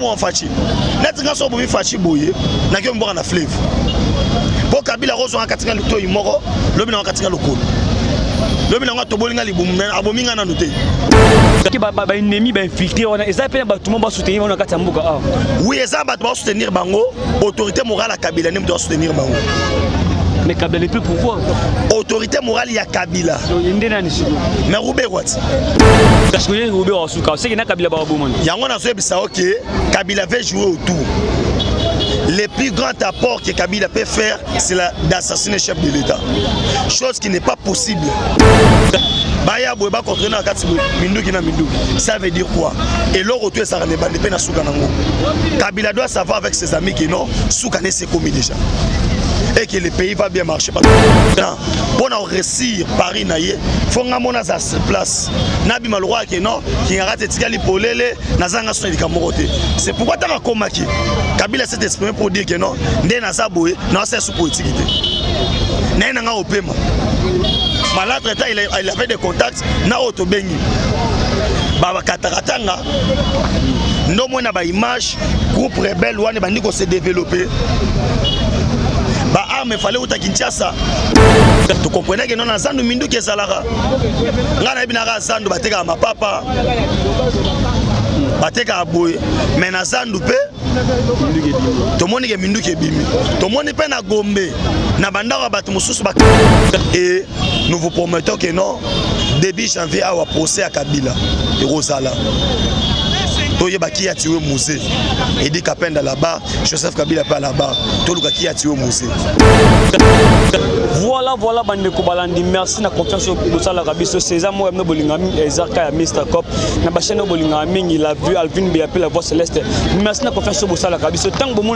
bon fachi net nga so bo mi fachi boye na ke mboka na fleuve po Kabila rozo en katinga luto imoro lobi na katinga lokolo lobi na to bolinga libumu abominga na noté ki ba ennemi ba infiltrer on eza pe ba tout le monde ba soutenir on kati mboka ah oui eza ba to soutenir bango autorité morale à Kabila nem doit soutenir bango mais Kabila n'est plus pouvoir autorité morale ya Kabila mais Roubé what parce que Roubé au souka c'est que na Kabila ba bomon yango na zo bisa OK Kabila veut jouer autour. Le plus grand apport que Kabila peut faire, c'est d'assassiner le chef de l'État. Chose qui n'est pas possible. Baya Boueba contre ça veut dire quoi? Et l'autre retour, ça ne va pas Soukanango. Kabila doit savoir avec ses amis que non, Soukane s'est commis déjà. Et que le pays va bien marcher. Pour réussir Paris, il faut que nous ayons place. Nabi Malroa qui non, qui a raté Tikali Polele, Nazanga Soni Kamorote. C'est pourquoi tu as remarqué Kabila s'est exprimé pour dire que non, Ndenaza Boé, non, c'est sous politique. Ndenanga au paiement. Malade, il avait des contacts, na Otobengi. Baba Kataratanga, non, moi, na ba image, groupe rebelle, ouane, bandiko s'est développé. Mais il fallait que Kinshasa. Tu comprenais que non a Zandu Mindu qui est Zalara. Ngana binara Zandu bateka ma papa. Bateka boy. Mais na Zandu pe. To moni ke Mindu ke bimi. To moni pe na Gombe. Na bandara batu mususu bak. Et nous vous promettons que non début janvier à procès à Kabila et Rosala. Qui a tué Moussé et dit Kapenda là-bas, Joseph Kabila pas là-bas, tout le qui a tué Moussé. Voilà, bande Kobalandi, merci na confiance au Boussala Rabiso, César Mohamed Bolingami, Ezarka et Mr. Cop, Nabacheno Bolingami, il a vu Alvin Biapé la voix céleste. Merci na confiance au Boussala Rabiso, tant que mon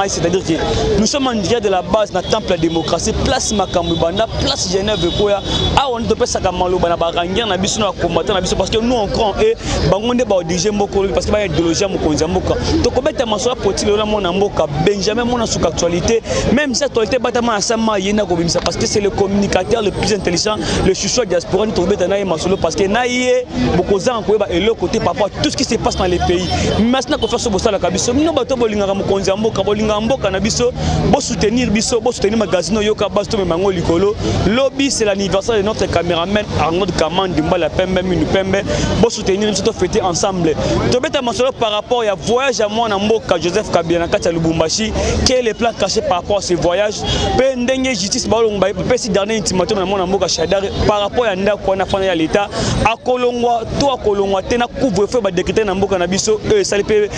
c'est-à-dire que nous sommes en direct de la base, na temple la démocratie, place Makamubanda, place Genève, Koya, ah on ne peut pas s'accamaler, Banabarangia, Nabiso, combattant, Nabiso, parce que nous on croit, et Bangonde Baudijé Moko, parce qu'il y a idéologie Mokonza Mboka. Donc comment tu as sur pour tirer mon Mboka Benjamin mon sur actualité même cette actualité batama sama yena ko bimisa parce que c'est le communicateur le plus intelligent le chouchou diaspora to beta na masolo parce que naie bokoza ko ba elo côté par rapport à tout ce qui se passe dans les pays maintenant ko faire so bosala kabiso no bato bolinga Mokonza Mboka bolinga Mboka na biso bo soutenir magazine yoka basto me mango likolo lobby c'est l'anniversaire de notre caméraman Arnaud Kamandi Mbala Pembe Minu Pembe bo soutenir nous fêter ensemble to beta par rapport à voyage à moi Mboka Joseph Kabila na kati Lubumbashi quel est le plan caché par rapport à ce voyage pe ndenge justice ba longba pe si dernier ultimatum na mona Mboka Shadar par rapport à ndako na fana ya l'état akolongwa to akolongwa tena couvre-feu ba décréter na Mboka na biso sali pe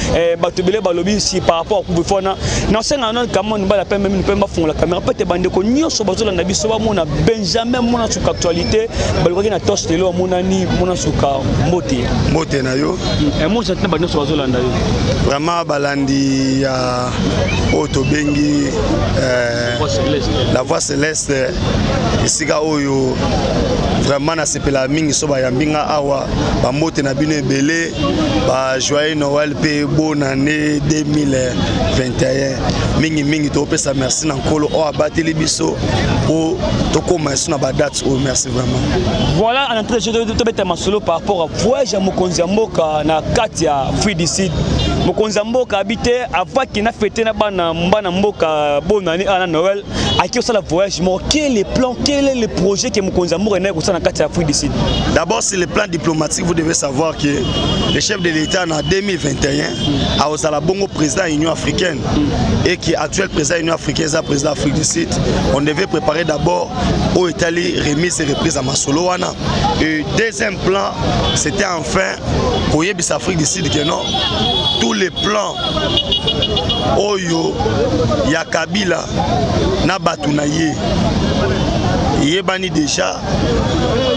batubele ba lobby si par rapport à couvre-feu na senga non kamon ba la pe même pe ba fond la caméra peut te bande ko nyoso bazola na biso ba mona Benjamin mona sur actualité ba lokoki na toche telo mona ni mona suka mbote na yo et moi j'attends ba nyoso bazolanda yo vraiment balandi ya Otobengi la voix céleste isika oyo vraiment na sepela mingi so ba yambinga awa ba mote na bino ebele ba joyeux Noël pe bonne année 2021 mingi to pesa merci na nkolo o abateli biso o to koma na ba date o merci vraiment. Voilà en entrée de beta masolo par rapport à voyage à Mokonza Mboka na Katia Free d'ici Mokonza Mboka habité avant qu'il n'a fêté na bana Mboka bonne année à Noël à qui ça la voyage mais quel est le plan quel est le projet que Mokonza Mboka na ko na Katia Free d'ici. D'abord c'est le plan diplomatique vous devez savoir que le chef de l'État en 2021 a osala bongo président de l'Union africaine et qui est actuel président de l'Union africaine est président d'Afrique du Sud. On devait préparer d'abord au Italie remise et reprise à Masoloana. Et deuxième plan c'était enfin pour Yébis Afrique du Sud que non tous les plans Oyo ya Kabila na Batunaye yebani déjà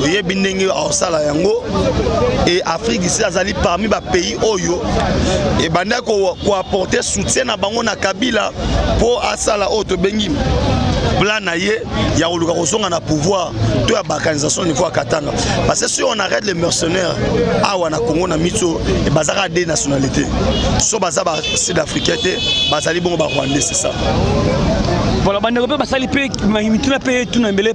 yebindenge osala yango et Afrique ici azali parmi ba pays Oyo et banda ko apporter soutien na bango na Kabila pour asala Otobengi plan naye ya oluka kozonga na pouvoir to ya balkanisation niveau à Katanga parce que si on arrête les mercenaires awa na Congo na Mitso et bazaka des nationalités so bazaba sud-africain te bazali bongo ba Rwandais c'est ça. Voilà, bande repère basali pe mituna pe tuna belé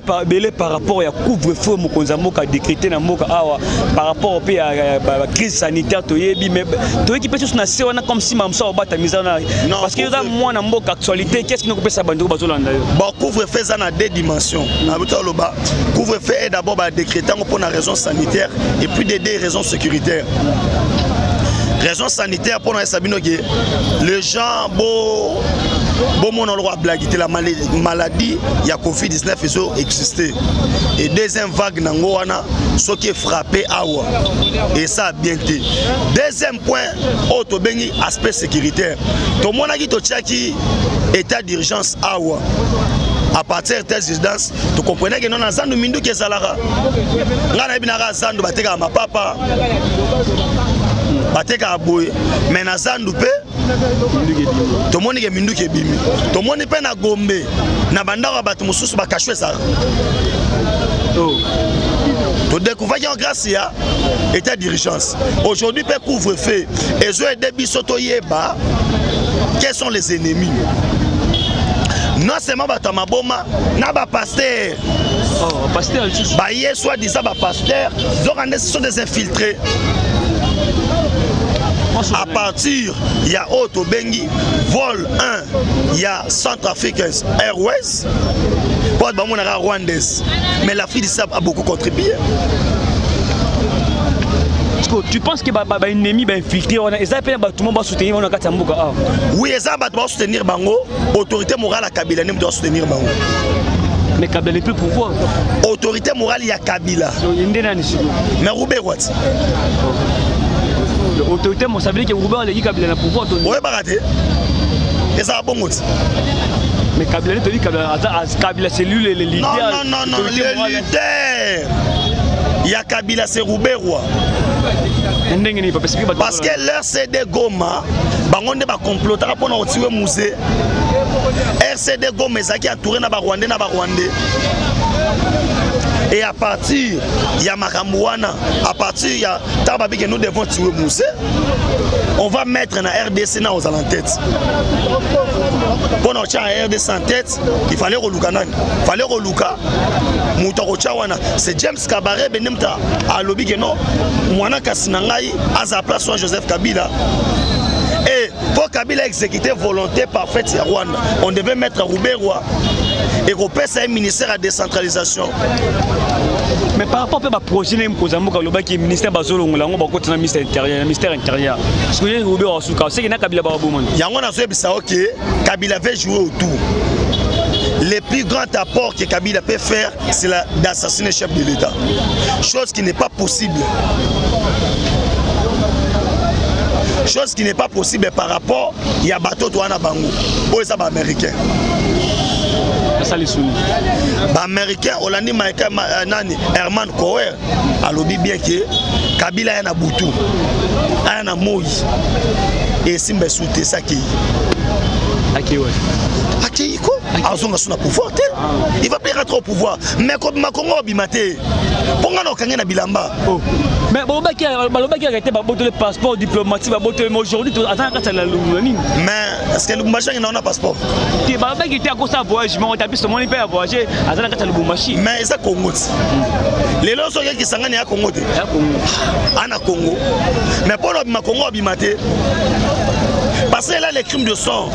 par rapport à couvre-feu mokonza moka décrété na moka awa par rapport au à la crise sanitaire toyebi mais toyebi qui peut se na wana comme si mamsa obata mizana parce que yo moi na mboka actualité qu'est-ce qui nous peut ça bande bazolanda yo bon couvre-feu ça na deux dimensions na buta loba couvre-feu est d'abord décrété pour une raison sanitaire et puis des raisons sécuritaires. Raison sanitaire pour nous sabino que les gens bon mon droit blaguer la maladie il y a Covid-19 ils existé et deuxième vague nangoana ce qui est frappé awa et ça a bien été. Deuxième point auto bengi aspect sécuritaire. Tout le monde a dit to tchaki état d'urgence awa. À partir de telle résidence, tu comprenez que nous avons zandu mindu qui est salara. Nous avons zandu bateka ma papa. Bateka boy. Mais na zandu pe. Tout le monde est mindu qui est bimi. Tout le monde est na gombe. Na bandara batu mususu ba kashwe ça. Tu découvres qu'il y a grâce à état d'urgence. Aujourd'hui, peut couvre-feu. Et je ai des soto yeba. Quels sont les ennemis? Non seulement Batamaboma, n'a pas pasteur. Oh, pasteur, bah, hier, soi-disant, pasteur, donc, ce sont des infiltrés. À partir, il y a Auto Bengi, vol 1, il y a Centrafricains Airways, pour être rwandaise. Mais l'Afrique du Sahel a beaucoup contribué. Tu penses que les ennemis sont infiltrés? Tout le monde va soutenir Mboka. Oui, ils vont soutenir Bango. Autorité morale à Kabila doit soutenir Bango. Mais Kabila n'est plus le pouvoir. Autorité morale, il y a Kabila. Mais Roubé, what? L'autorité, ça veut dire que Roubé a dit Kabila n'a pouvoir. Oui, baraté. Et ça a bon mot. Mais Kabila, c'est lui le leader. Non, le leader. Il y a Kabila, c'est Roubé, roi. Parce que leur CD Goma, bangonde ba complota pour na otiwe musée. RCD Goma ezaki entouré na ba Rwandais et à partir il y a Makamouana, à partir il y a Tababi que nous devons tuer musée. On va mettre na RDC na aux alentettes. Pour nous tirer RDC en tête, il fallait reluka nani. Il fallait reluka Moutarochawana. C'est James Kabaré Benemta à lobby que non. Mwana Kasinangai à sa place soit Joseph Kabila. Et pour Kabila exécuter volonté parfaite Rwanda, on devait mettre Roubé roi. Et Roupé c'est un ministère à décentralisation. Mais par rapport au projet qui est ministère Bazolo, on a ministère intérieur. Ce que Roubé a souka, c'est que Kabila Babouman. Yangon a joué ok, Kabila avait joué autour. Le plus grand apport que Kabila peut faire, c'est d'assassiner le chef de l'État. Chose qui n'est pas possible. Chose qui n'est pas possible par rapport il y a bateau Touana Bango. Où est-ce américain? Américain, Olandi Maïka Nani, Herman Coher, a lobby bien que Kabila est un Boutou, un Moïse, et Simba Souté Saki. Aki quoi? Azonga pouvoir tel. Il va pas rentrer au pouvoir. Mais comme Makongo Bimate, Ponga no Kangena Bilamba. Mais Balobaki a arrêté le passeport diplomatique, mais aujourd'hui, attends, mais est-ce que le Lubumbashi n'a pas de passeport? Balobaki était à cause de voyage, mais on a vu ce monde à voyager, attends, le Lubumbashi. Mais c'est Congo. Les lois sont qui sont à Congo. À Congo. Mais pour le Makongo Bimate, parce que là, les crimes de sang.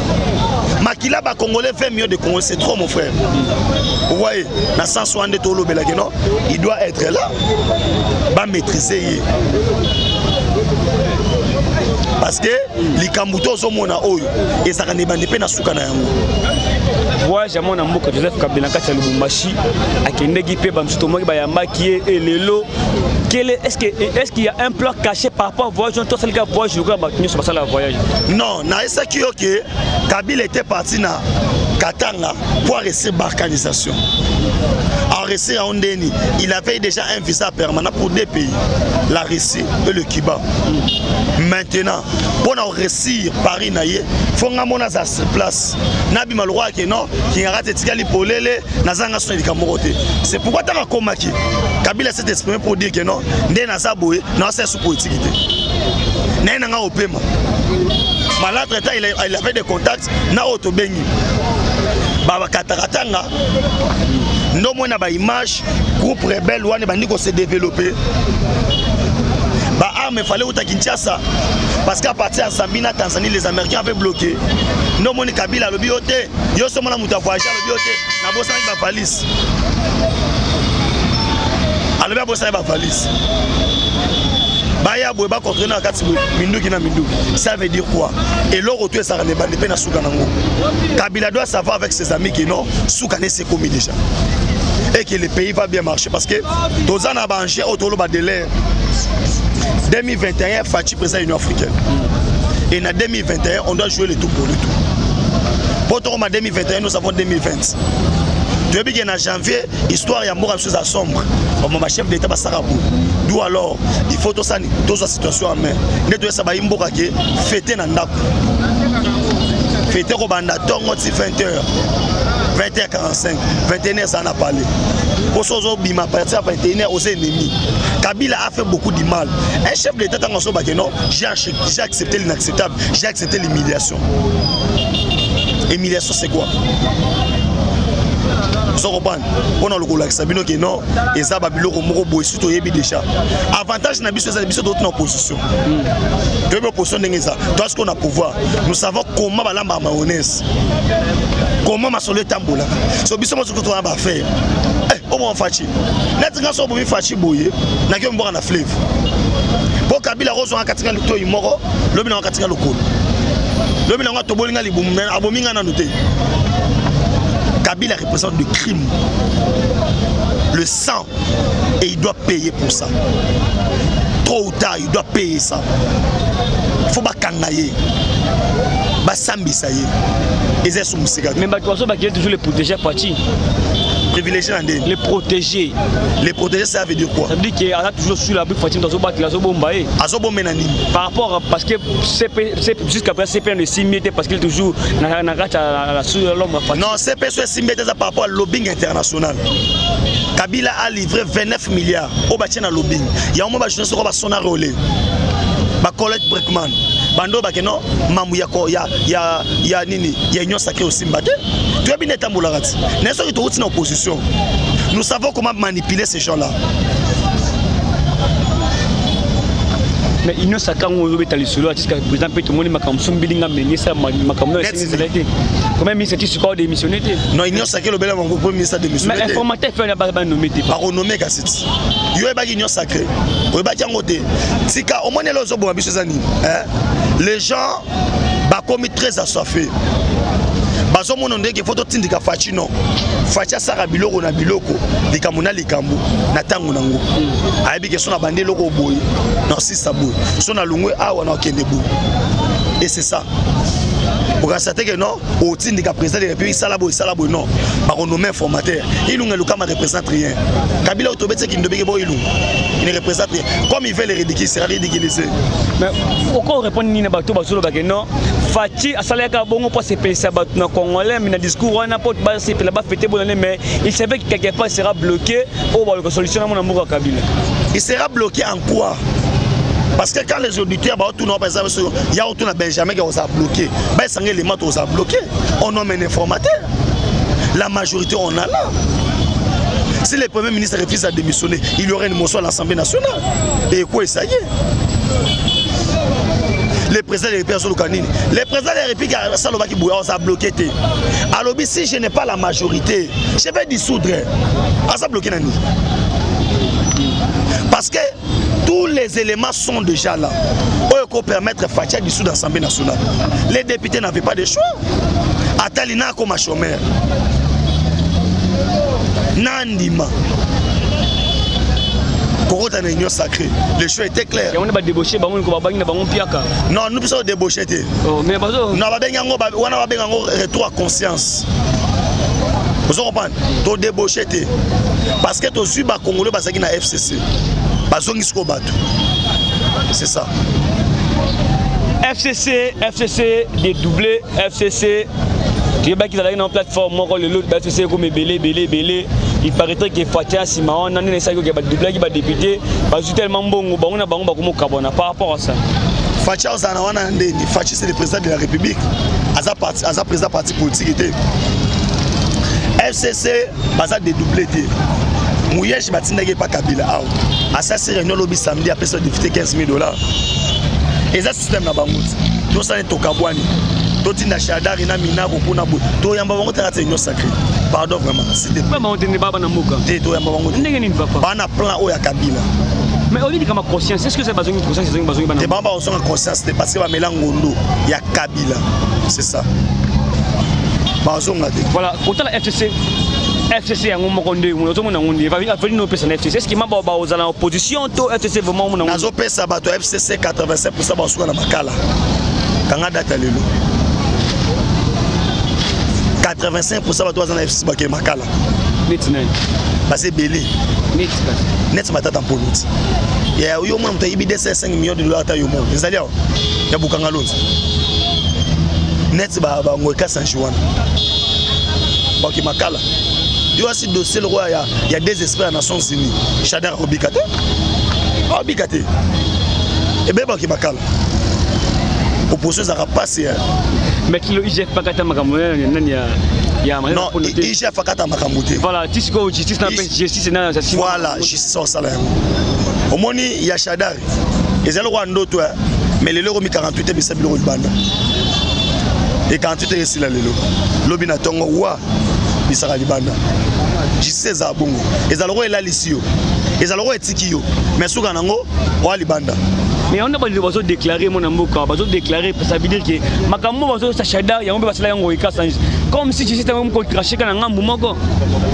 Makila ba Congolais fait mieux de Congo, c'est trop mon frère. Vous voyez, dans 160 tolo belageno, il doit être là, va maîtriser. Parce que les Kambuto sont mon oeil et ça ne bande pas na soukana yango. Voyage à mon amour que Joseph Kabila kati Lubumbashi akendeki pe bamsutomoki bayamba qui est lelo. Est-ce qu'il y a un plan caché par rapport au voyage? Non, na qui ok, Kabila était parti na Katanga pour réussir balkanisation. En Russie, il avait déjà un visa permanent pour 2 pays, la Russie et le Cuba. Maintenant, pour réussir Paris, il faut que nous ayons place. Nabi Malroa qui non, qui a raté Tikali Polele, Nazanga Soni Kamorote. C'est pourquoi tu as remarqué Kabila s'est exprimé pour dire que non, Ndé Nazaboué, non, c'est sous politique. N'est-ce pas au paiement. Malade, il avait des contacts, na Auto Bengi. Baba Kataratanga. Non, moi, na image, groupe rebelle, ouane, bandiko se développer. Bah, mais fallait où ta Kinshasa. Parce qu'à partir de Zambie, Tanzanie, les Américains avaient bloqué. Non, mon Kabila, le bioté. Yo, c'est mon amour, ta voyage, le bioté. Na bossa, il va valise. Alors, bien, bossa, il va valise. Baya Boueba contre na kati Minduki na Minduki. Ça veut dire quoi? Et l'autre retour ça ne bande pas Soukanango. Kabila doit savoir avec ses amis que non, Soukane s'est commis déjà. Et que le pays va bien marcher parce que Tozan a banché autour de délai. 2021, Fachi président de l'Union africaine. Et en 2021, on doit jouer le tout pour le tout. Pour en 2021, nous avons 2020. Depuis qu'en janvier, l'histoire est à sombre. Mon chef d'État va s'arranger. D'où alors, il faut tout ça, toute la situation en main. Nous devons savoir que fêter dans la fêter au bandaton, 20h, 20h45, 21h, ça n'a pas parlé. Pour ce qui m'a parti à 21h aux ennemis. Kabila a fait beaucoup de mal. Un chef d'État dans son bac, non, j'ai accepté l'inacceptable, j'ai accepté l'humiliation. Humiliation, c'est quoi? On a le collègue Sabino qui non et ça babilo comme moko surtout yebi déjà avantage na biso d'autres en opposition de l'opposition d'engeza toi ce qu'on a pouvoir nous savons comment balamba mayonnaise comment masolo tambola so biso mo ko to ba faire au moins fachi net nga so bo mi fachi boye na ke mboka na fleuve pour Kabila rozo en katinga luto imoro lobi na katinga lokolo lobi na to bolinga libumu abominga na noté. Kabila représente le crime, le sang, et il doit payer pour ça. Tôt ou tard, il doit payer ça. Il ne faut pas kangayer. Basambi ça y est. Et c'est son musical. Mais il y toujours les protéger parti. Privilégié les protéger. Les protéger, ça veut dire quoi? Ça veut dire qu'il y a toujours sur la brique Fatim dans la Zobombaye. Par rapport à parce que jusqu'à présent CP ne s'imite parce qu'il est toujours sur l'homme. Non, CP se s'imite par rapport au lobbying international. Kabila a livré 29 milliards au bâtiment de lobbying. Il y a un moment où je ne sais pas si on a relé. Colette Breckman. Bando bakeno mamu ya nini ya union sacrée aussi mbate tu as bien été ambolarati n'est-ce que tu es en opposition nous savons comment manipuler ces gens-là mais union sacrée on veut aller sur le artiste par exemple tout le monde makam sombilinga ministre makam no c'est comment ministre qui se démissionner non union sacrée le bel mon premier ministre démissionner mais informateur fait pas nommer pas renommé Kassit yo e ba union sacrée o ba tiangote tika au moins les autres bon biso zani les gens ba commis très assoiffés bazo mon ndenge photo tindika fachi non fachi sara biloko na biloko likamuna likambo na tango nango ayebi ke sona bande loko boy non si ça boy sona lungwe awa na okende boy et c'est ça pour constater que non au tindika président de la République salabo non ba renommé informateur ilunga lukama représente rien Kabila otobetse ki ndobeke bo ilunga il ne représente rien comme il veut les ridiculiser c'est ridiculisé mais pourquoi répondre ni na bato bazolo ba que non fachi asalaka bongo pour se penser bato na congolais mais na discours wana pot ba se pela ba fêter bonne mais il savait que quelque part sera bloqué au ba le solution na mon amour Kabila il sera bloqué en quoi? Parce que quand les auditeurs il y a autour de Benjamin qui a bloqué, les maths ont bloqué. On nomme un informateur. La majorité on a là. Si le Premier ministre refuse à démissionner, il y aurait une motion à l'Assemblée nationale. Et quoi ça y est? Le président de la République, le président de la République a bloqué. Alors si je n'ai pas la majorité, je vais dissoudre. Ça bloqué. Parce que tous les éléments sont déjà là. Pour permettre Fatia de dissoudre l'Assemblée nationale. Les députés n'avaient pas de choix. Atalina comme un chômeur. Nandima. Korota na union sacrée. Le choix était clair. On va débaucher, non, nous sommes débauchés. Mais on a retour à conscience. Vous comprenez? Tu débauché. Parce que tu suis les Congolais qui sont FCC. C'est ça. FCC dédoublé, FCC. Tu vois qu'ils ont une plateforme, le FCC comme belé. Il paraîtrait que Fatia Simaon, on a une salle qui va doubler, qui va député, parce que tellement bon, on a beaucoup de par rapport à ça. Fatia c'est le président de la République. Asa président parti politique. FCC baza dédoublé te Mouyesh batindaki pa Kabila awa asasi réunion lobi samedi après ça député $15,000 et ça système na bango to ça ne tokabwani to tinda shadari na minako kuna bo to yamba bango ta réunion sacrée pardon vraiment c'était pas on tenait baba na muka to yamba bango ndenge nini papa bana plan o ya Kabila mais on dit comme conscience est-ce que c'est besoin de conscience c'est besoin de baba on sent conscience parce que ba melangondo ya Kabila c'est ça voilà autant la FCC yango moko nde mo to mona ngondi va venir no pesa na FCC est-ce que maba ba ozala opposition to FCC vraiment mona ngondi nazo pesa bato FCC 85% ba suka na makala kanga data lelo 85% bato ozana FCC ba ke makala net nine basé belé net matata mpoluti ya yo mona mto ibide $5 millions ta yo mo ezali ya bukanga lonzo net ba ngoika San Juan ba ke makala il y a aussi dossier le roi il y a des experts des Nations Unies Chadar Obikate et bien qui bakala opposition ça va passer mais qui le IGF pas kata makambo ya non IGF pas kata makambo voilà tisiko justice na justice na ça voilà justice au salaire au moni il y a Chadar et c'est le roi ndoto mais le loro mi 48 bisa biloko libanda et 48 est là lelo lobi na tongo wa bisaka libanda justice za bongo ezaloko elalisio ezaloko etikio mais suka nango wa libanda mais on a pas besoin de déclarer mon amboka besoin de déclarer ça veut dire que makambo besoin sa shada yango basala yango ikasa comme si justice même ko cracher kana ngambu moko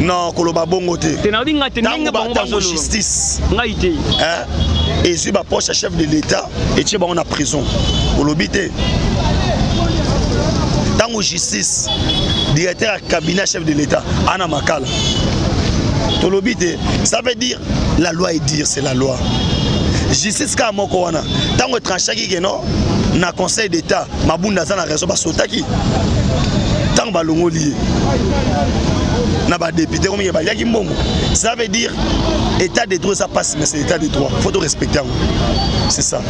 non koloba bongo te te na binga te ninga bango justice ngaite et si ba poche chef de l'état et tu ba on a prison kolobité tango justice directeur cabinet chef de l'état ana makala tolobité ça veut dire la loi est dire c'est la loi justice ka moko wana tango tranchaki ke non na conseil d'état mabunda za na raison ba sotaki tango balongoli na ba député comme ba yaki mbongo ça veut dire état de droit ça passe mais c'est état de droit faut te respecter c'est ça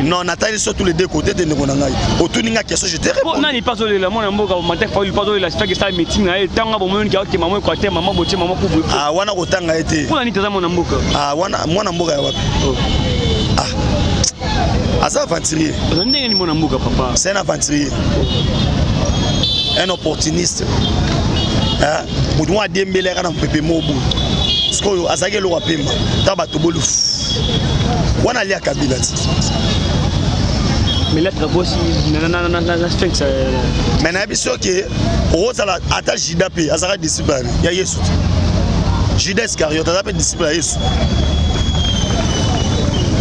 non Nathalie sur tous les deux côtés de Negonangai autour ninga question je te réponds non il passe le mon mboka matin il passe la fait que ça meeting na tanga bomo ngi ati maman ko ate maman boche maman ko ah wana ko tanga ete kuna ni tazama na mboka ah wana mwana mboka ya wapi ah asa aventurier ndenge ni mwana mboka papa c'est un aventurier un opportuniste hein mutu wa dembele kana mpepe mobu skoyo azake lo wapemba taba tobolu wana lia Kabila mais là trabosi na sphinx mais na biso ke ozala ata Judas pe azaka disciple ya Yesu Judas Iscariote azaka disciple ya Yesu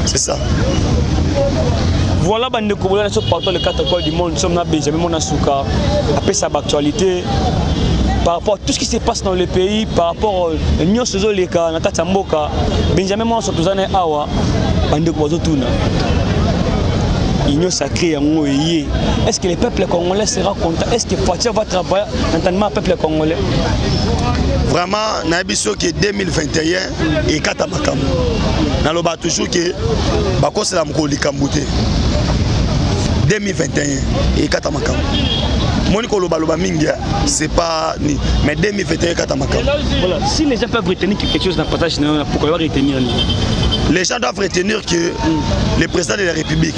c'est ça voilà bande ko bola so partout les quatre coins du monde sommes na Benjamin Monasuka après sa actualité par rapport à tout ce qui se passe dans le pays, par rapport à l'Union Sozoleka, Nakata Mboka, Benjamin Monso Tuzane Awa, Bande Kwazotuna. L'Union sacrée en Moïse. Est-ce que le peuple congolais sera content? Est-ce que Fatia va travailler l'entendement du peuple congolais? Vraiment, Nabiso qui est 2021 et Katamakam. Naloba toujours que Bako c'est la Mkoli Kambouté. 2021 et Katamakam. Moniko Loba Mingia, c'est pas ni. Mais 2021 Katamakam. Voilà, si les gens peuvent retenir quelque chose dans le partage, pourquoi retenir? Les gens doivent retenir que le président de la République,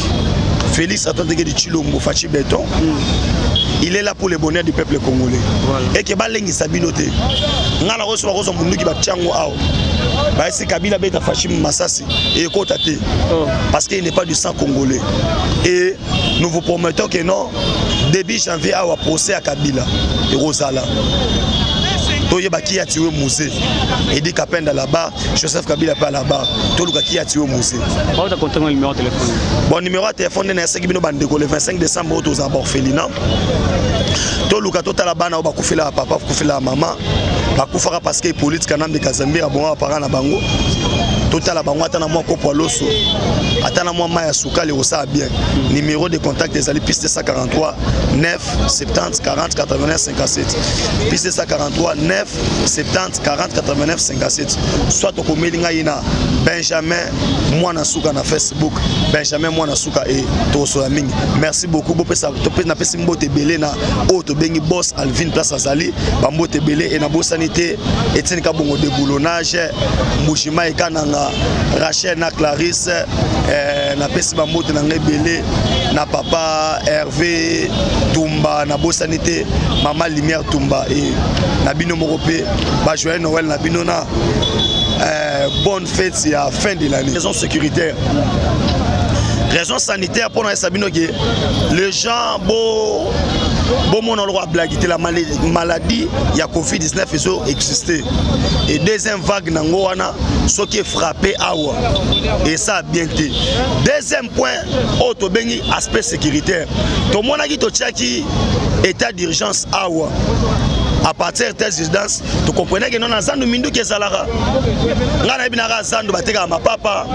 Félix Antoine Tshilombo Fachi Béton, il est là pour le bonheur du peuple congolais. Voilà. Et que Balengi Sabinote, Ngala Rosso Rosso Munduki Bachango Ao, Baïsi Kabila Beta Fachim Massassi et Kotate, parce qu'il n'est pas du sang congolais. Et nous vous promettons que non, début janvier, à procès à Kabila et Rosala. Toyeba qui a tué Moussé. Et dit Kapenda là-bas, Joseph Kabila pas là-bas. Toluka qui a tué Moussé. Comment tu as compté mon numéro de téléphone? Bon numéro de téléphone de Nessek Bino Bandeko le 25 décembre aux abords Félina. Toluka tota la bana ba kufila papa kufila maman. Ba kufara parce que politique kanam de Kazambi a bon parent na bango. To tala bango atana moi kopo loso atana moi maya suka le osa bien numéro de contact des ali piste 143 9 70 40 89 57 piste 143 9 70 40 89 57 soit to komelinga ina Benjamin Mwana Suka na Facebook Benjamin Mwana Suka et toso mingi merci beaucoup bo pesa to pesa na pesa mbote belé na auto bengi boss Alvin place azali ba mbote belé et na bosanité Etienne Kabongo de boulonnage Mujima ekananga Rachel na Clarisse na pesa ba mbote na ngebelé na papa Hervé Tumba na bosanité maman Lumière Tumba et na bino morope ba joyeux Noël na bino na bonne fête, c'est à la fin de l'année. Raison sécuritaire. Raison sanitaire pour nous, les gens, mon endroit blague, la maladie, il y a Covid-19 qui existé. Et deuxième vague, ce qui est frappé à Awa. Et ça a bien été. Deuxième point, aspect sécuritaire. Tout le monde a dit que état d'urgence à Awa. À partir de cette résidence, tu comprenez que nous avons un mindu qui est salara. Nous avons un zandu qui est ma papa.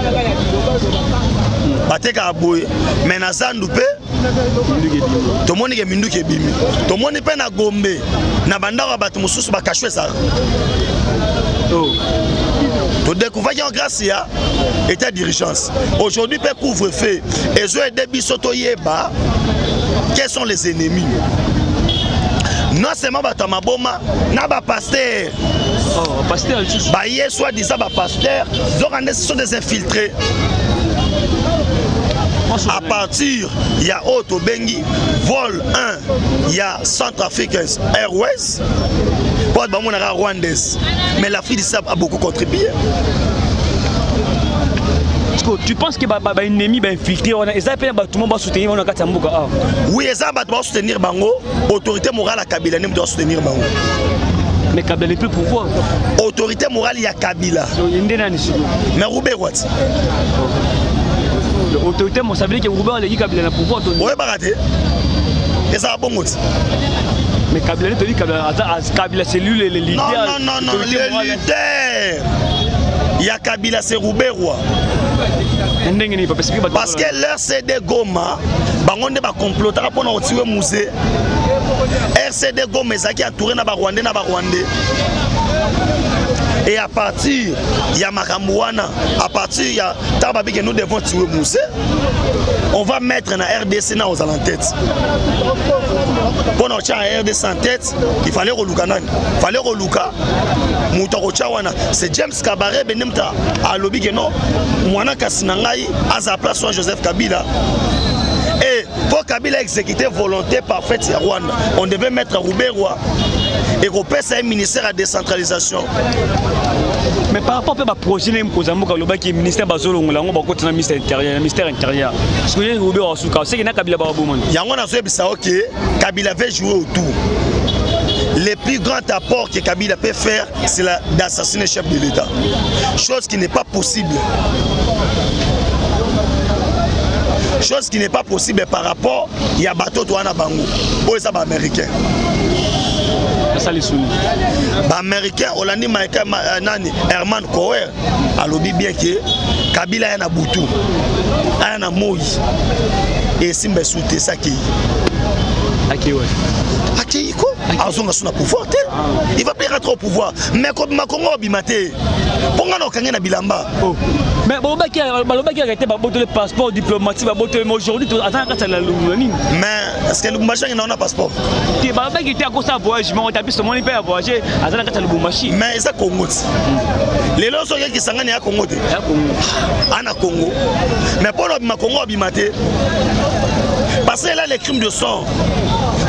Mais nous avons un zandu tout le monde est mindu qui est bimi. Tout le monde est pas na gombe. Na bandara batu mususu ba kashwe ça. Tu découvres qu'il y a grâce à état d'urgence. Aujourd'hui, peut couvre-feu. Et je des bisoto yeba. Quels sont les ennemis? Non seulement Batamaboma, n'a pas pasteur. Oh, pasteur, hier soit-disant pasteur, donc ce sont des infiltrés. À partir, il y a Auto Bengi, vol 1, il y a Centrafricains Airways, pour être rwandaise. Mais l'Afrique a beaucoup contribué. Tu penses que un ennemi va infiltrer? Tout le monde va soutenir? Oui, ça va soutenir Bango. Autorité morale à Kabila doit soutenir Bango. Mais Kabila n'est plus pouvoir. Autorité morale, il y a Kabila. Mais Roubé, what? L'autorité, ça veut dire que Roubé a dit Kabila n'a pouvoir. Oui, baraté. Et ça va bon. Mais Kabila n'est pas Kabila, c'est lui le leader. Non, le leader. Il y a Kabila, c'est Roubé, roi. Parce que leur CD Goma, bangonde ba complot pour na otiwe musée. RCD Goma ezaki entouré na ba Rwandais na ba Rwandais. Et à partir il y a Makamouana, à partir il y a Tababi que nous devons tuer musée. On va mettre na RDC na aux alentettes. Pour nous tirer RDC en tête, il fallait reluka nani. Il fallait reluka Moutaro Chawana. C'est James Kabaré Benimta à lobby que non. Mwana Kasinangai à sa place soit Joseph Kabila. Et pour Kabila exécuter volonté parfaite à Rwanda, on devait mettre Roubé Roi. Et Ropé, c'est un ministère à décentralisation. Mais par rapport au projet, qui est ministère Bazolo, on va ministère intérieur. Ce que je veux dire, c'est que Kabila Babouman. Il y a un Kabila veut jouer autour. Le plus grand apport que Kabila peut faire, c'est d'assassiner le chef de l'État. Chose qui n'est pas possible. Chose qui n'est pas possible par rapport il y a bateau Touana Bango. Où est ça américain? Américain, Olandi Maïka Nani, Herman Coher, a lobby bien que Kabila est na Boutou, est na Moïse, et si me soutient ça qui. Akiko, azonga suna pouvoir tel. Il va pas rentrer au pouvoir. Mais comme Makongo bimate, ponga no kangena bilamba. Mais Balobaki a arrêté le passeport diplomatique, mais aujourd'hui attends quand ça la Lubumbashi. Mais est-ce que Lubumbashi n'a pas passeport? Balobaki était à cause de voyage, mais on t'a plus il peut voyager attends quand ça Lubumbashi. Mais ça Congo. Les lois sont qui sangani à Congo. Ana Congo. Mais pour le Makongo bimate. Parce que là les crimes de sang.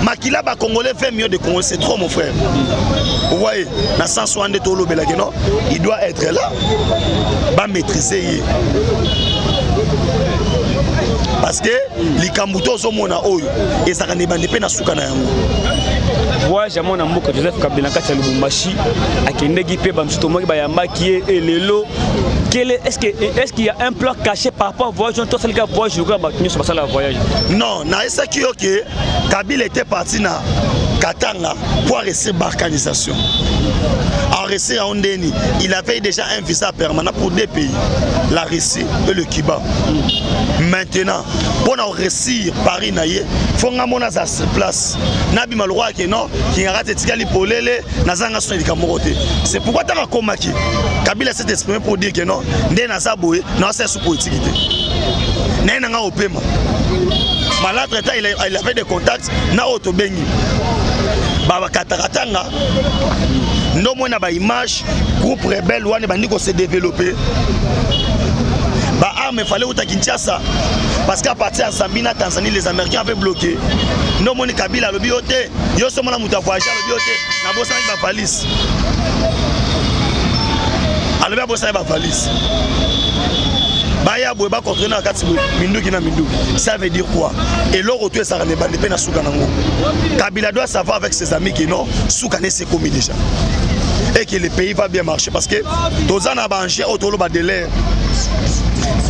Makila ba Congolais fait mieux de Congo, c'est trop mon frère. Vous voyez, dans 160 tolo belageno, il doit être là, va maîtriser. Parce que les Kambuto sont mon oyo et ça ne bande pas na suka na yango. Voyage à mon amour que Joseph Kabila kati Lubumbashi akendeki pe bamsuto mo bayamba qui est lelo. Est-ce qu'il y a un plan caché par rapport au voyage? Toi, c'est le cas voyage, je crois que la voyage. Non, na qui ok, Kabila était parti na Katanga pour rester balkanisation. Alors réussir à Ondeni, il avait déjà un visa permanent pour 2 pays, la Russie et le Cuba. Maintenant, pour réussir Paris, il faut que nous ayons place. Nabi Malroa qui non, qui a raté Tigali Polele, Nazanga son Kamorote. C'est pourquoi tu as remarqué Kabila s'est exprimé pour dire que non, Ndé Nazaboé, non, c'est sous politique. N'est-ce au paiement. Malade, il avait des contacts, na Otobengi. Baba Kataratanga, non, moi, na ba image, groupe rebelle, ouane bandi ko se développer. Bah, mais il fallait au Kinshasa. Parce qu'à partir de Zambie, Tanzanie, les Américains avaient bloqué. Non, mon Kabila, le bioté, yo sommes la moutafouacha, le bioté, na bossa avec ma valise. Alors, bien, bossa avec ma valise. Baya Boueba contre na Katsi Minduki na Minduki. Ça veut dire quoi? Et l'or autour ça ne bande pas na Soukanango. Kabila doit savoir avec ses amis que non, Soukane s'est commis déjà. Et que le pays va bien marcher parce que Tozana a banché autour de l'air.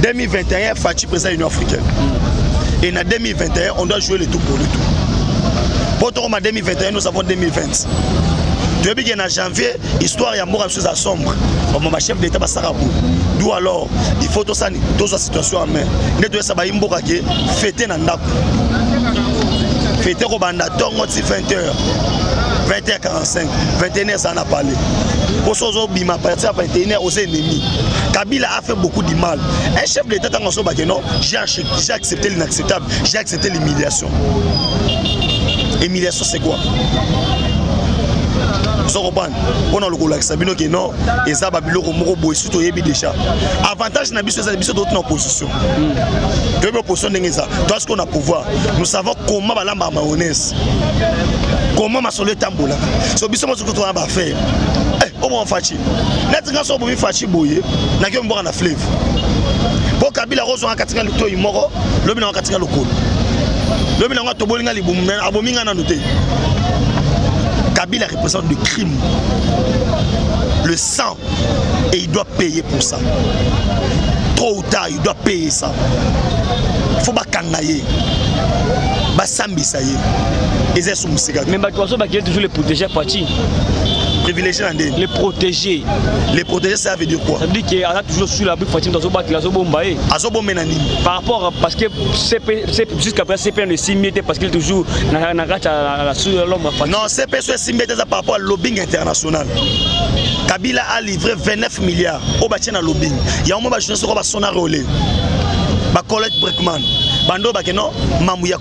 2021, Fachi président de l'Union africaine. Et en 2021, on doit jouer le tout pour le tout. Pour en 2021, nous avons 2020. Depuis qu'en janvier, l'histoire est mort à sombre. Mon chef d'État va s'arranger. D'où alors, il faut toute la situation en main. Nous devons savoir que fêter dans l'Ak. Fêter au Bandaton, 20h. 20h45, 21h, ça en a parlé. Pour ce qui à partir de 21h, aux ennemis. Kabila a fait beaucoup de mal. Un chef d'État, j'ai accepté l'inacceptable, j'ai accepté l'humiliation. Humiliation, c'est quoi? Vous comprenez? On a le coup là, Sabino qui non, et ça va bilo comme Moro surtout yebi déjà. Avantage n'a biso ça biso d'autres en opposition. De l'opposition n'est ça. Parce qu'on a pouvoir, nous savons comment va la mayonnaise. Comment ma solé tambola. So biso mo ce que tu vas faire. Au moins Fachi. Net quand so bomi Fachi boye, na ke mboka na fleuve. Pour Kabila Roso en katinga luto imoro, lobi na katinga lokolo. Lobi na to bolinga libumu abominga na noté. Kabila représente le crime, le sang, et il doit payer pour ça. Trop ou tard, il doit payer ça. Il ne faut pas kangayer. Il faut mais il toujours les protéger parti. Privilégier les protéger. Les protéger, ça veut dire quoi? Ça veut dire qu'il y a toujours sur l'abri Fatim dans par rapport parce que jusqu'à présent CP ne s'imite parce qu'il est toujours sur l'homme. Non, CP se s'imite par rapport au lobbying international. Kabila a livré 29 milliards au bâtiment de lobbying. Il y a un moment où je ne sais pas son arrolé. Colette Breckman. Bando bakeno mamu ya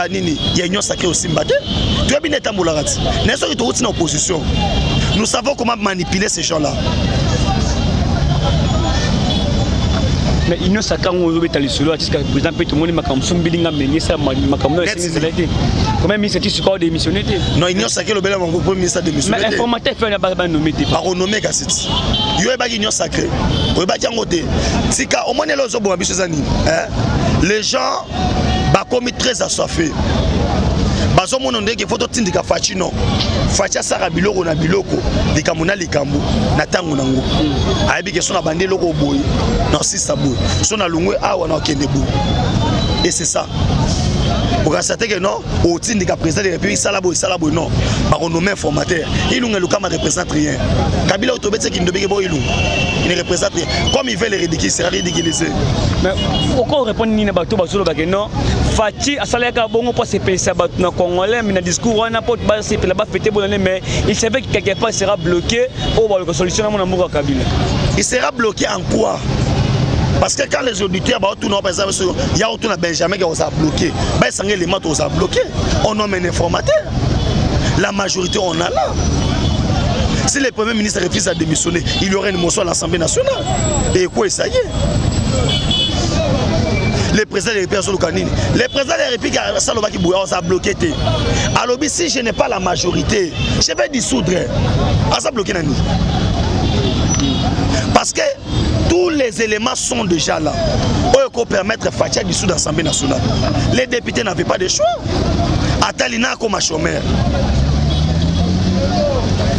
nini ya union sacrée au Simbate. Tu as bien été moulagati. N'est-ce pas que tu es en opposition? Nous savons comment manipuler ces gens-là. Mais union sacrée on veut étaler sur jusqu'à président tout le monde makam sombilinga mengi ça makam no c'est comment ministre tu quoi démissionner? Non, union sacrée le bel premier ministre démissionner. Mais informateur fait pas nommer pas renommé Kassit. Yo ba union sacrée. O ba tiangote. Sika au moins les obo biso zani. Les gens ba commis très assoiffés. Bazo mono ndenge photo tindika Fachi non. Fachi sara biloko na biloko likamuna likambo na tango nango. Ayebi ke sona bande loko boy. Non si ça boy. Sona lungwe awa na kende boy. Et c'est ça. Pour constater que non, au tindika président de la République salabo non. Ba renommé informateur. Ilunga lukama représente rien. Kabila Otobetse qui ndobeke bo ilunga. Il ne représente rien. Comme il veut les ridiculiser, il sera ridiculisé. Mais pourquoi répondre ni na bato bazolo ba que non? Fachi asalaka bongo pour se penser na congolais mais na discours on a pas ba se là-bas fêter bonne mais il savait que quelque part sera bloqué au ba le solution na mon Kabila. Il sera bloqué en quoi? Parce que quand les auditeurs par exemple il y a autour de Benjamin qui a bloqué, ben ça les matos ont bloqué. On nomme un informateur. La majorité on a là. Si le Premier ministre refuse à démissionner, il y aurait une motion à l'Assemblée nationale. Et quoi ça y est? Le président de la République, le président de la République a bloqué. Alors si je n'ai pas la majorité, je vais dissoudre. Ça bloqué. Parce que tous les éléments sont déjà là. Pour permettre Fatia de dissoudre l'Assemblée nationale. Les députés n'avaient pas de choix. Atalina comme un chômeur.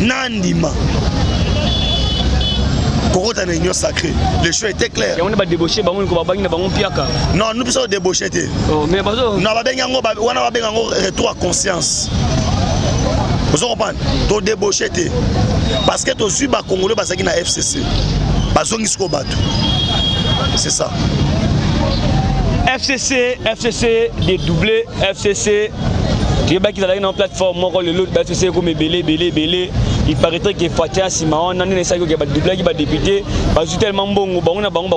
Nandima. Pour une union sacrée, le choix était clair. On va débaucher, non, nous sommes débauchés. Mais on a retour à conscience. Vous comprenez? Donc débauché. parce que tous les Congolais bazaki na FCC bazongi siko bato c'est ça. FCC dédoublé, FCC qui est dans une plateforme, FCC comme belé. Il paraîtrait que Fatia Simaon, on a des doublés qui va député, parce que tellement bon, on a bon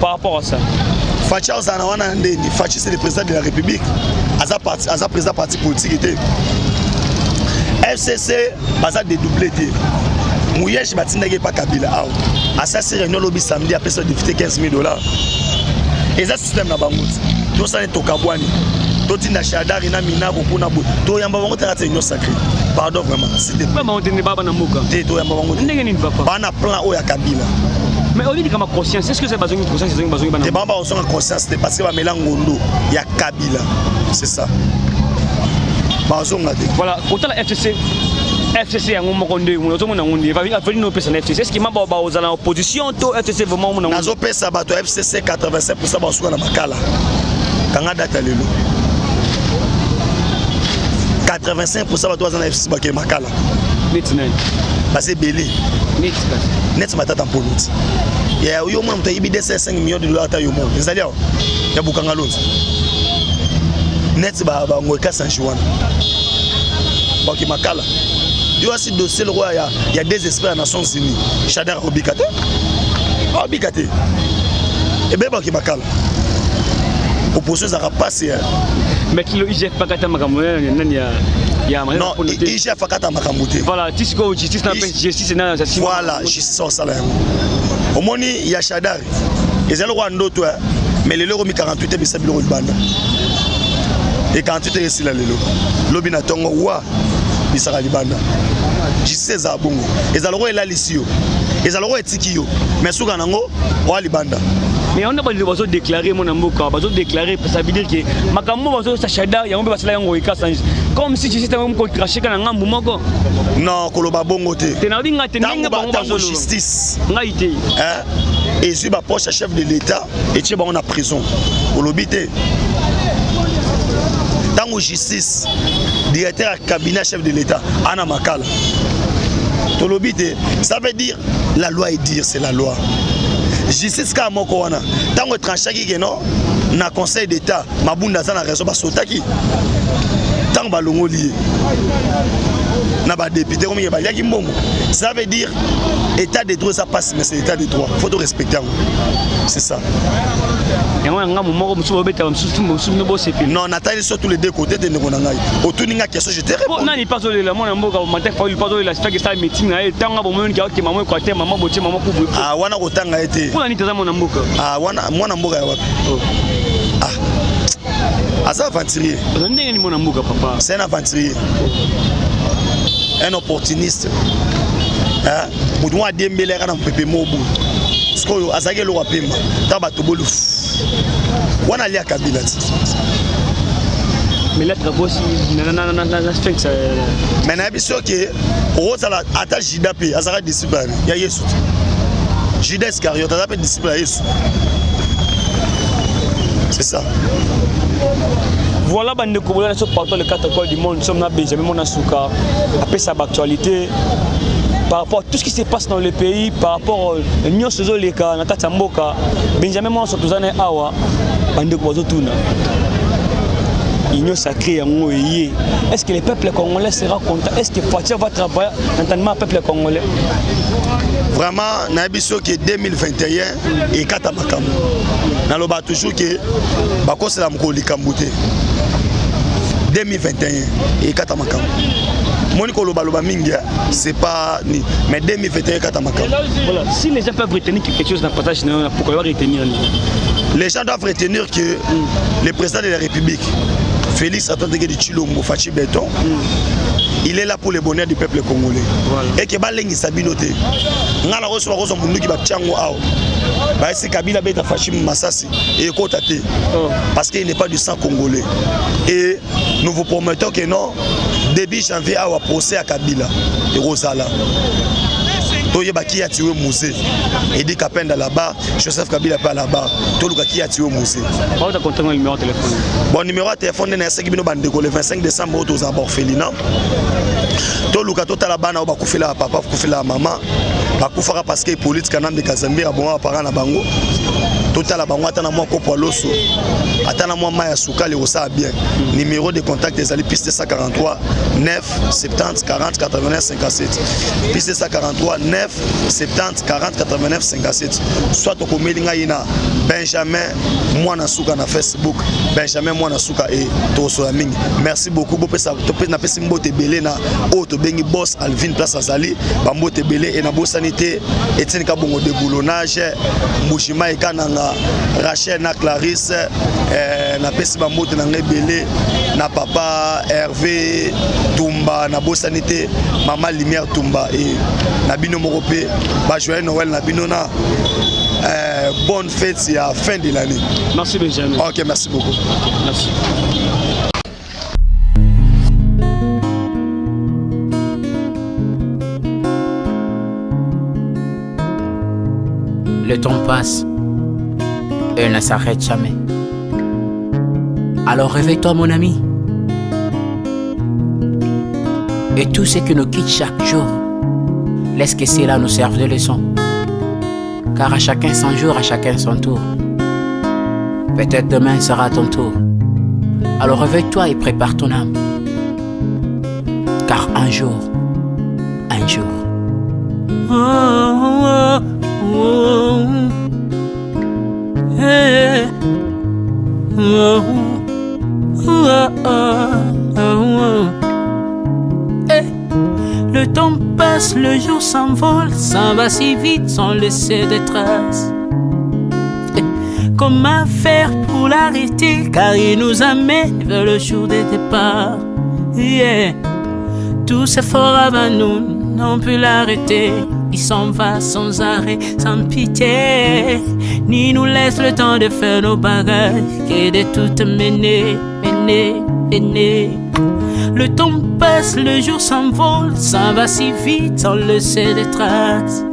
par rapport à ça. Fatia Fatia c'est le président de la République, Aza président parti politique. FCC, Baza dédoublé. Mouyej Batinda qui pas Kabila. À ça c'est réunion lobby samedi après ça député $15,000. Et ça système na bango. Tout ça est tokabwani. Tout na Shadari na Mina pour na bo. To yamba bango tera réunion sacrée. Pardon vraiment, c'était pas on tenait pas na muka. To yamba bango. Ndenge ni papa. Bana plan o ya Kabila. Mais on dit comme conscience, est-ce que c'est besoin de conscience, c'est besoin de bana. Et bamba on sont en conscience parce que ba melangondo ya Kabila. C'est ça. Voilà, autant la FCC en Mokonde, on va venir nos personnes FCC. Est-ce qu'il m'a pas aux opposition to FCC vraiment mon nazo pesa bato FCC 85% basuka na makala. Kanga data lelo. 85% bato na FCC baké makala. Net. Parce belé. Net matata poloti. Ya yo mo mta ibi $5 millions ta yo mo. Ezali awo. Ya bukanga lonzo. Net ba ngoka sanchiwana. Baki makala. Il y a aussi dossier le roi, il y a des experts des Nations Unies. Chadar Obikate. Obikate. Et bien Baki makala. Opposition ça passer. Mais qui le IGF pas kata makambo non, IGF pas kata makambo. Voilà, tisco justice na justice na ça. Voilà, justice ça ça là. Au moni il y a Chadar. Ils ont roi ndoto mais le loro mi 48 et sabilo banda. Et 48 et c'est là le lobi na tongo wa bisaka libanda. Justice za bongo. Ezaloko ela lisio. Ezaloko etikio. Mais souka nango wa libanda. Mais on a pas besoin de déclarer mon amboka, besoin de déclarer ça veut dire que makambo bazo sa shada ya ngombe basala yango ika sanji. Comme si tu étais même contre cheka na ngambu moko. Non, koloba bongo te. Tenadinga tenenga bango bazo justice. Ngaité. Hein? Et si ba poche chef de l'état et tu ba on a prison. Kolobité. Tango justice, directeur cabinet chef de l'État, Anna Makala. Tolobite, ça veut dire la loi est dire, c'est la loi. Justice ka moko wana. Tango tranchaki ke non, na conseil d'État, mabunda za na raison ba sotaki. Tango ba longoli. Na ba député comme ba yaki mbongo. Ça veut dire état de droit ça passe mais c'est état de droit. Faut te respecter. C'est ça. Non, on attend sur tous les deux côtés de Ngonangai. Autour de la question, je te réponds. Non, il passe le la meeting. Ah, wana otanga été. Ah, wana mboka ya wapi? Ah, ça aventurier. C'est un aventurier. Un opportuniste. Hein? Moudouan Dembélé kana mpepe mobu. Skoyo azage lo wapema. Taba tobolu. Wana lia Kabila. Mais là aussi na sphinx. Mais na biso que Rosala ata Jidape azara disciple. Ya Yesu. Judas Iscariote azara disciple ya Yesu. C'est ça. Voilà, bande de sur partout les 4 coins du monde, nous sommes là, Benjamin Monasuka, après sa actualité, par rapport à tout ce qui se passe dans le pays, par rapport à l'Union Sozoleka, Natata Mboka, Benjamin Monasuka, Awa, bande de Bozotouna. L'Union sacrée, est-ce que le peuple congolais sera content? Est-ce que Fatia va travailler dans le peuple congolais? Vraiment, Nabiso qui est 2021 et Katamakam. Nous avons toujours que Bako c'est la Mkoli Kambouté. 2021 et Katamakam. Moniko Loba Mingia, c'est pas ni. Mais 2021 et Katamakam. Voilà, si les gens peuvent retenir quelque chose dans le partage, pourquoi retenir? Les gens doivent retenir que le président de la République, Félix Antoine Tshilombo Fachi Béton, il est là pour le bonheur du peuple congolais. Voilà. Et que Balengi Sabinote, Nana Rosso Rosso Munduki Bachango Ao, Baïsi Kabila Beta Fachim Massassi et Kotate, parce qu'il n'est pas du sang congolais. Et nous vous promettons que non, début janvier, à procès à Kabila et Rosala. Toyeba qui a tué Moussé. Et dit Kapenda là-bas, Joseph Kabila pas là-bas. Toluka qui a tué Moussé. Bon, tu as le numéro de téléphone. Bon, numéro de téléphone, c'est le 25 décembre aux abords orphelinat. toluka totala bana bakufela papa bakufela mama bakufaka parce que politique kanam de Kazambi a bon parents na bango totala bango atana moi kopo loso atana moi maya sukali osa bien numéro de contact des ali piste 143 9 70 40 89 57 piste 143 9 70 40 89 57 soit to komelinga ina Benjamin Mwana Suka na Facebook Benjamin Mwana Suka et toso ya mingi merci beaucoup bo pesa to pesa na pesa mbote belé na auto bengi boss Alvin place azali ba mbote belé et na bosanité Etienne Kabongo de boulonnage Mbushima ekananga Rachel na Clarisse na pesa ba mbote na ngebelé na papa Hervé Tumba na bosanité maman Lumière Tumba et na bino morope ba joyeux Noël na bino na bonne fête à fin de l'année. Merci Benjamin. Ok, merci beaucoup. Merci. Le temps passe et ne s'arrête jamais. Alors réveille-toi mon ami. Et tout ce qui nous quitte chaque jour, laisse que cela nous serve de leçon. Car à chacun son jour, à chacun son tour. Peut-être demain sera ton tour. Alors réveille-toi et prépare ton âme. Car un jour. Le temps passe, le jour s'envole, s'en va si vite sans laisser de traces. Comment faire pour l'arrêter, car il nous amène vers le jour de départ. Tout c'est fort avant nous, n'ont pu l'arrêter. Il s'en va sans arrêt, sans pitié, ni nous laisse le temps de faire nos bagages, que de tout mener. Le temps passe, le jour s'envole, s'en va si vite sans laisser de traces.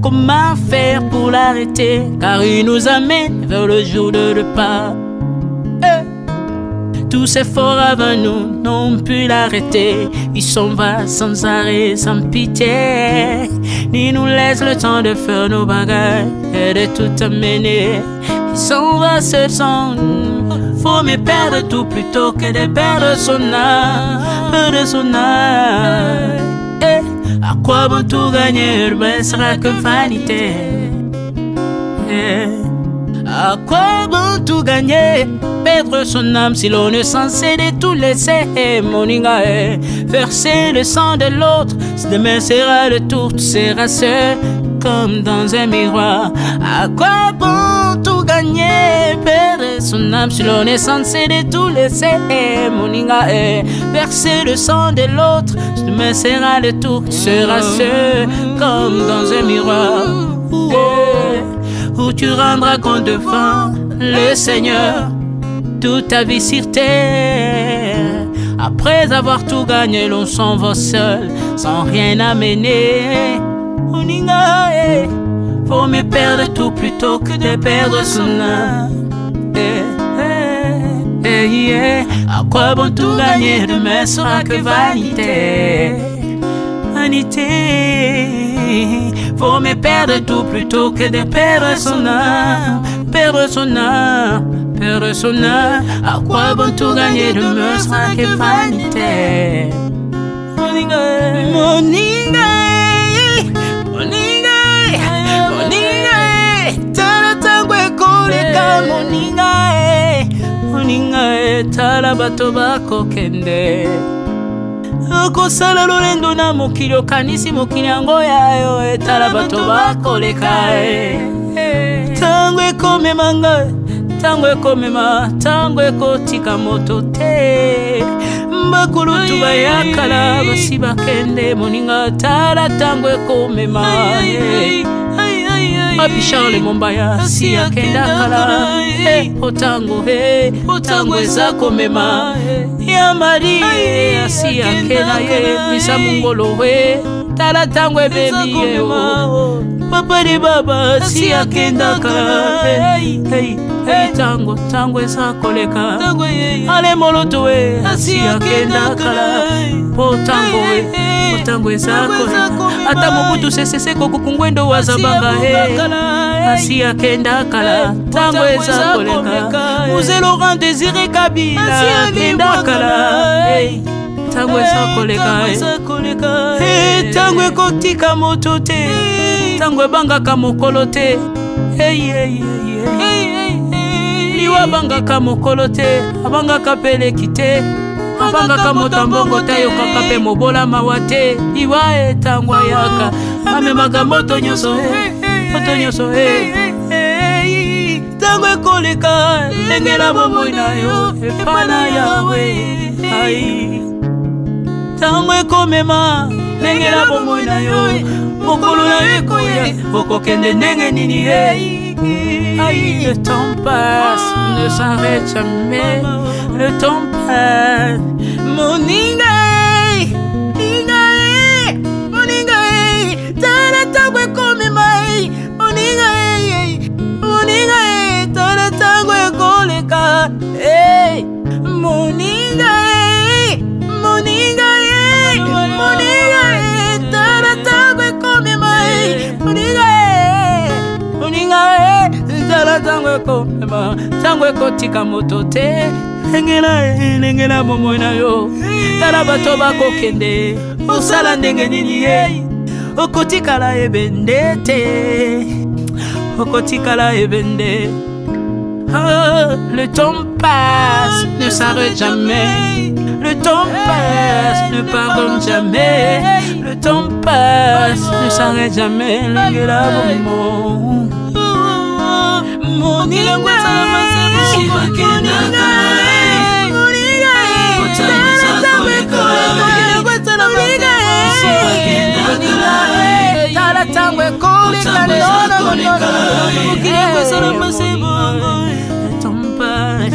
Comment faire pour l'arrêter, car il nous amène vers le jour de départ. Tous ces forts avant nous n'ont pu l'arrêter. Il s'en va sans arrêt, sans pitié, ni nous laisse le temps de faire nos bagages et de tout amener. Il s'en va seul sans nous. Faut me perdre tout plutôt que de perdre son âme, À quoi bon tout gagner, ben sera que vanité. À quoi bon tout gagner, perdre son âme si l'on est censé de tout laisser. Moninga, verser le sang de l'autre, demain sera le tour, tu seras seul comme dans un miroir. À quoi bon tout gagner, perdre son âme si l'on est censé de tout laisser. Moninga, verser le sang de l'autre, demain sera le tour, tu seras seul comme dans un miroir. Où tu rendras compte devant le Seigneur toute ta vie sur terre. Après avoir tout gagné, l'on s'en va seul, sans rien amener. Faut me perdre tout plutôt que de perdre son âme. À quoi bon tout gagner, demain sera que vanité. Faut me perdre tout plutôt que de perdre son âme. À quoi bon tout gagner, demain sera que vanité. Moninga, tala tangwe koleka. Moninga, tala bato bako kende. Kosala lolendo na mokili okanisi mokili yango yayo, tala bato bakoleka. Tango ekomema ngai, tango ekomema, tango ekotika moto te. Bakulutu bayakala basi bakende. Moninga, tala tango ekomema. Papi Charles Mombaya si akenda kala. Otango eza komema. Ya Mari si akenda ye. Misa mungolo we, tala tango ebebi ye. papa de baba si akenda kala. Hey tango eza koleka ale moloto we si akenda kala po tango eza koleka ata mobutu sesese kokukungwendo wazabanga asi akenda kala tango eza koleka Mzee Laurent Désiré Kabila akenda kala tango eza koleka tango ekotika moto te tango ebangaka mokolo te liwa bangaka mokolo te abangaka peleki te abangaka motambongo te ayokaka pe mobola mawa te liwa tango ayaka amemaka moto nyonso tango ekoleka ndenge na bomoi na yo epana yawe tango ekomema ndenge na bomoi na yo mokolo na yo ekoya okokende ndenge nini le temps passe, ne s'arrête jamais. Le temps passe. Moninga, tala tangwe kome mai. Moninga, tala tangwe koleka. Moninga, tala tangwe kome mai. Moninga, tango ekotika moto te engela bomoi na yo tala bato bakokende osala ndenge nini okotikala ebende te okotikala ebende le temps passe ne s'arrête jamais le temps passe ne pardonne jamais le temps passe ne s'arrête jamais engela bomoi Moninga, tala tango ekoleka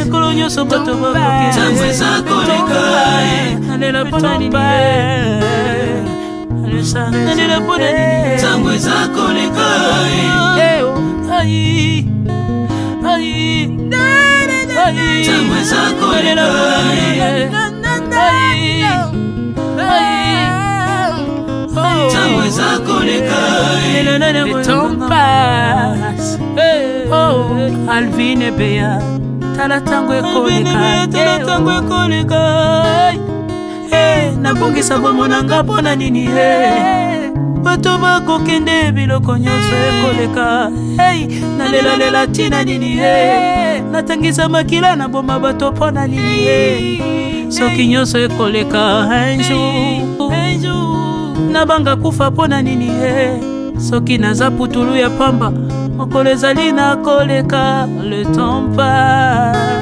ekolo nyonso bato bakokenalela mpona nini nalela mpona nini tango eza koleka tango eza koleka tango eza koleka le temps passe Alvin et Béa tala tango ekoleka nabongisa bomonanga mpona nini bato bakokende biloko nyonso ekoleka nalelalela ntina nini natangisa makila na boma bato mpona nini soki nyonso ekoleka un jour nabanga kufa mpona nini soki naza putulu ya pamba mokolo ezali na koleka le temps passe